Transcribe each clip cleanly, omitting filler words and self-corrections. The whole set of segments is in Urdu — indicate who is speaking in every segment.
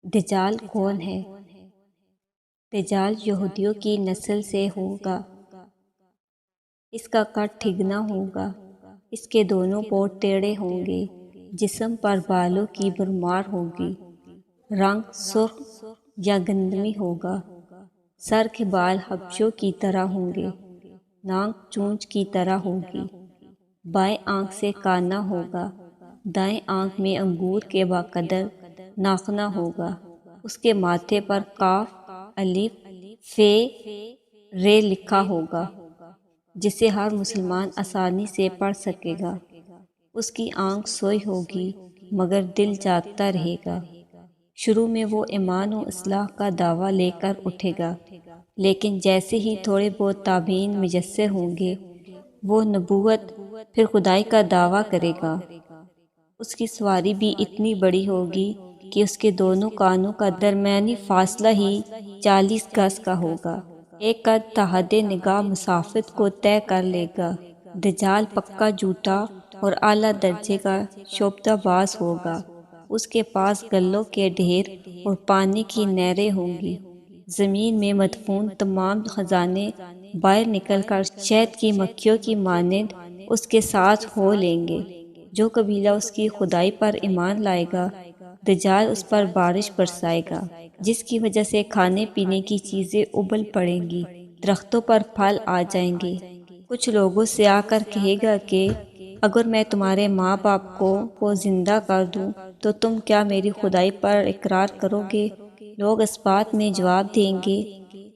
Speaker 1: دجال کون ہے؟ دجال یہودیوں کی نسل سے ہوگا۔ اس کا قد ٹھگنا ہوگا۔ اس کے دونوں پور ٹیڑھے ہوں گے۔ جسم پر بالوں کی بھرمار ہوگی۔ رنگ سرخ یا گندمی ہوگا۔ سر کے بال حبشوں کی طرح ہوں گے۔ ناک چونچ کی طرح ہوگی۔ بائیں آنکھ سے کانا ہوگا۔ دائیں آنکھ میں انگور کے باقدر ناخنا ہوگا۔ اس کے ماتھے پر کاف، الف، ف، ر لکھا ہوگا، جسے ہر مسلمان آسانی سے پڑھ سکے گا۔ اس کی آنکھ سوئی ہوگی مگر دل جاگتا رہے گا۔ شروع میں وہ ایمان و اصلاح کا دعویٰ لے کر اٹھے گا، لیکن جیسے ہی تھوڑے بہت تابعین میسر ہوں گے، وہ نبوت پھر خدائی کا دعویٰ کرے گا۔ اس کی سواری بھی اتنی بڑی ہوگی کہ اس کے دونوں کانوں کا درمیانی فاصلہ ہی 40 گز کا ہوگا۔ ایک قد تا حد نگاہ مسافت کو طے کر لے گا۔ دجال پکا جھوٹا اور اعلیٰ درجے کا شعبدہ باز ہوگا۔ اس کے پاس گلوں کے ڈھیر اور پانی کی نہریں ہوں گی۔ زمین میں مدفون تمام خزانے باہر نکل کر شہد کی مکھیوں کی مانند اس کے ساتھ ہو لیں گے۔ جو قبیلہ اس کی خدائی پر ایمان لائے گا، دجال اس پر بارش برسائے گا، جس کی وجہ سے کھانے پینے کی چیزیں ابل پڑیں گی، درختوں پر پھل آ جائیں گے۔ کچھ لوگوں سے آ کر کہے گا کہ اگر میں تمہارے ماں باپ کو زندہ کر دوں تو تم کیا میری خدائی پر اقرار کرو گے؟ لوگ اس بات میں جواب دیں گے،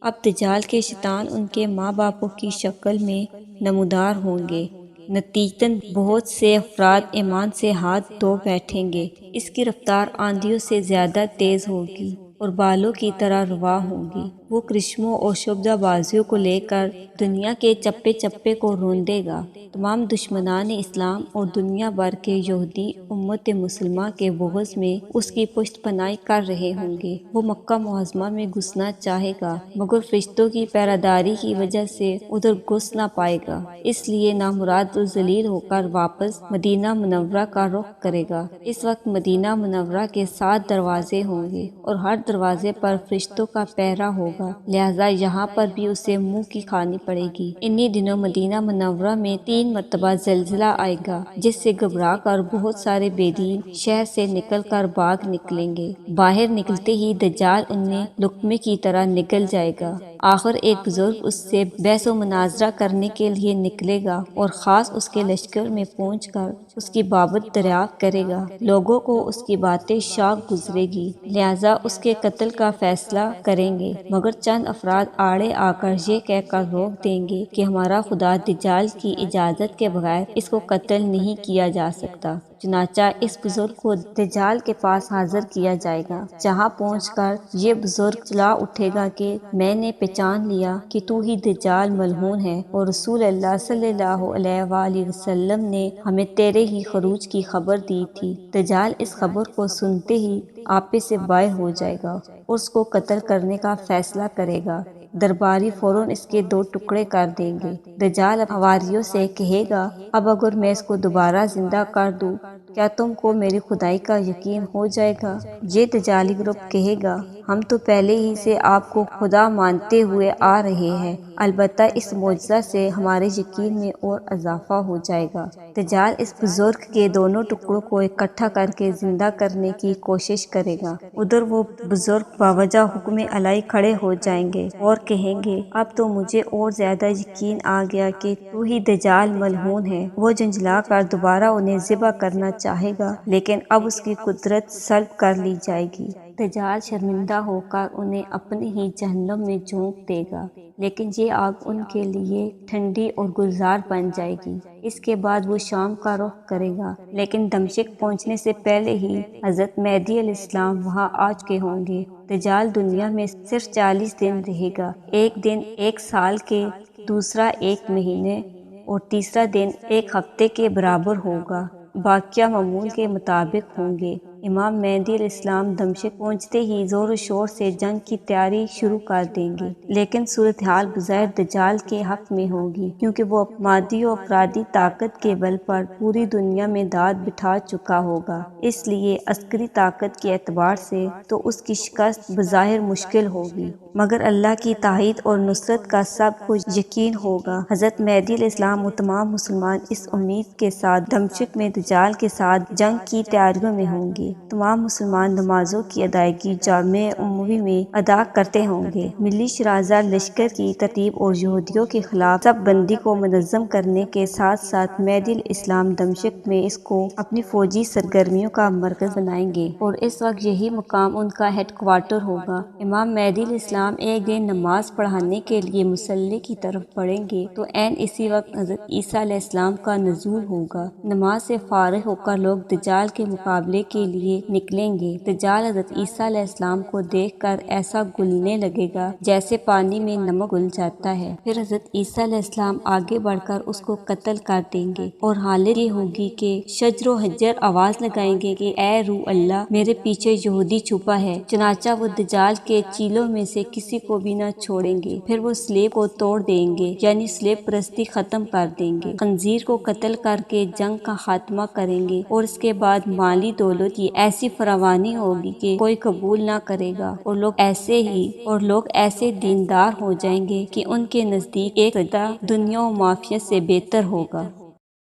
Speaker 1: اب دجال کے شیطان ان کے ماں باپوں کی شکل میں نمودار ہوں گے۔ نتیجتاً بہت سے افراد ایمان سے ہاتھ دھو بیٹھیں گے۔ اس کی رفتار آندھیوں سے زیادہ تیز ہوگی اور بالوں کی طرح رواں ہوگی۔ وہ کرشموں اور شعبدہ بازیوں کو لے کر دنیا کے چپے چپے کو روندے گا۔ تمام دشمنان اسلام اور دنیا بھر کے یہودی امت مسلمہ کے بغض میں اس کی پشت پناہی کر رہے ہوں گے۔ وہ مکہ معظمہ میں گھسنا چاہے گا مگر فرشتوں کی پہراداری کی وجہ سے ادھر گھس نہ پائے گا، اس لیے نامراد و ذلیل ہو کر واپس مدینہ منورہ کا رخ کرے گا۔ اس وقت مدینہ منورہ کے 7 دروازے ہوں گے اور ہر دروازے پر فرشتوں کا پہرا ہوگا، لہٰذا یہاں پر بھی اسے منہ کی کھانی پڑے گی۔ انہی دنوں مدینہ منورہ میں 3 مرتبہ زلزلہ آئے گا، جس سے گھبرا کر بہت سارے بے دین شہر سے نکل کر بھاگ نکلیں گے۔ باہر نکلتے ہی دجال انہیں لقمے کی طرح نگل جائے گا۔ آخر ایک بزرگ اس سے بحث و مناظرہ کرنے کے لیے نکلے گا اور خاص اس کے لشکر میں پہنچ کر اس کی بابت دریافت کرے گا۔ لوگوں کو اس کی باتیں شاق گزرے گی، لہٰذا اس کے قتل کا فیصلہ کریں گے، مگر چند افراد آڑے آ کر یہ کہہ کر روک دیں گے کہ ہمارا خدا دجال کی اجازت کے بغیر اس کو قتل نہیں کیا جا سکتا۔ چنانچہ اس بزرگ کو دجال کے پاس حاضر کیا جائے گا، جہاں پہنچ کر یہ بزرگ چلا اٹھے گا کہ میں نے پہچان لیا کہ تو ہی دجال ملعون ہے اور رسول اللہ صلی اللہ علیہ وآلہ وسلم نے ہمیں تیرے ہی خروج کی خبر دی تھی۔ دجال اس خبر کو سنتے ہی آپے سے باہر ہو جائے گا اور اس کو قتل کرنے کا فیصلہ کرے گا۔ درباری فوراً اس کے 2 ٹکڑے کر دیں گے۔ دجال حواریوں سے کہے گا، اب اگر میں اس کو دوبارہ زندہ کر دوں کیا تم کو میری خدائی کا یقین ہو جائے گا؟ یہ دجالی گروپ کہے گا، ہم تو پہلے ہی سے آپ کو خدا مانتے ہوئے آ رہے ہیں، البتہ اس معجزہ سے ہمارے یقین میں اور اضافہ ہو جائے گا۔ دجال اس بزرگ کے دونوں ٹکڑوں کو اکٹھا کر کے زندہ کرنے کی کوشش کرے گا۔ ادھر وہ بزرگ باوجہ حکم الہی کھڑے ہو جائیں گے اور کہیں گے، اب تو مجھے اور زیادہ یقین آ گیا کہ تو ہی دجال ملعون ہے۔ وہ جھنجھلا کر دوبارہ انہیں ذبح کرنا چاہے گا، لیکن اب اس کی قدرت سلب کر لی جائے گی۔ دجال شرمندہ ہو کر انہیں اپنے ہی جہنم میں جھونک دے گا، لیکن یہ آگ ان کے لیے ٹھنڈی اور گلزار بن جائے گی۔ اس کے بعد وہ شام کا رخ کرے گا، لیکن دمشق پہنچنے سے پہلے ہی حضرت مہدی علیہ السلام وہاں آ چکے ہوں گے۔ دجال دنیا میں صرف 40 دن رہے گا، ایک دن 1 سال کے، دوسرا 1 مہینے اور تیسرا دن 1 ہفتے کے برابر ہوگا۔ باقیہ معمول کے مطابق ہوں گے۔ امام مہدی علیہ السلام دمشق پہنچتے ہی زور و شور سے جنگ کی تیاری شروع کر دیں گے، لیکن صورتحال بظاہر دجال کے حق میں ہوگی، کیونکہ وہ مادی و افرادی طاقت کے بل پر پوری دنیا میں داد بٹھا چکا ہوگا، اس لیے عسکری طاقت کے اعتبار سے تو اس کی شکست بظاہر مشکل ہوگی، مگر اللہ کی تائید اور نصرت کا سب کچھ یقین ہوگا۔ حضرت مہدی علیہ السلام و تمام مسلمان اس امید کے ساتھ دمشق میں دجال کے ساتھ جنگ کی تیاریوں میں ہوں گے۔ تمام مسلمان نمازوں کی ادائیگی جامع اموی میں ادا کرتے ہوں گے، ملی شرازہ لشکر کی ترتیب اور یہودیوں کے خلاف صف بندی کو منظم کرنے کے ساتھ ساتھ مہدی علیہ السلام دمشق میں اس کو اپنی فوجی سرگرمیوں کا مرکز بنائیں گے، اور اس وقت یہی مقام ان کا ہیڈ کوارٹر ہوگا۔ امام مہدی علیہ السلام ایک دن نماز پڑھانے کے لیے مصلی کی طرف بڑھیں گے تو عین اسی وقت حضرت عیسیٰ علیہ السلام کا نزول ہوگا۔ نماز سے فارغ ہو کر لوگ دجال کے مقابلے کے لیے نکلیں گے۔ دجال حضرت عیسیٰ علیہ السلام کو دیکھ کر ایسا گلنے لگے گا جیسے پانی میں نمک گل جاتا ہے، پھر حضرت عیسیٰ علیہ السلام آگے بڑھ کر اس کو قتل کر دیں گے، اور حالت یہ ہوگی کہ شجر و حجر آواز لگائیں گے کہ اے روح اللہ، میرے پیچھے یہودی چھپا ہے، چنانچہ وہ دجال کے چیلوں میں سے کسی کو بھی نہ چھوڑیں گے، پھر وہ صلیب کو توڑ دیں گے، یعنی صلیب پرستی ختم کر دیں گے، خنزیر کو قتل کر کے جنگ کا خاتمہ کریں گے، اور اس کے بعد مالی دولت کی ایسی فراوانی ہوگی کہ کوئی قبول نہ کرے گا، اور لوگ ایسے دیندار ہو جائیں گے کہ ان کے نزدیک ایک سجدہ دنیا و معافیت سے بہتر ہوگا۔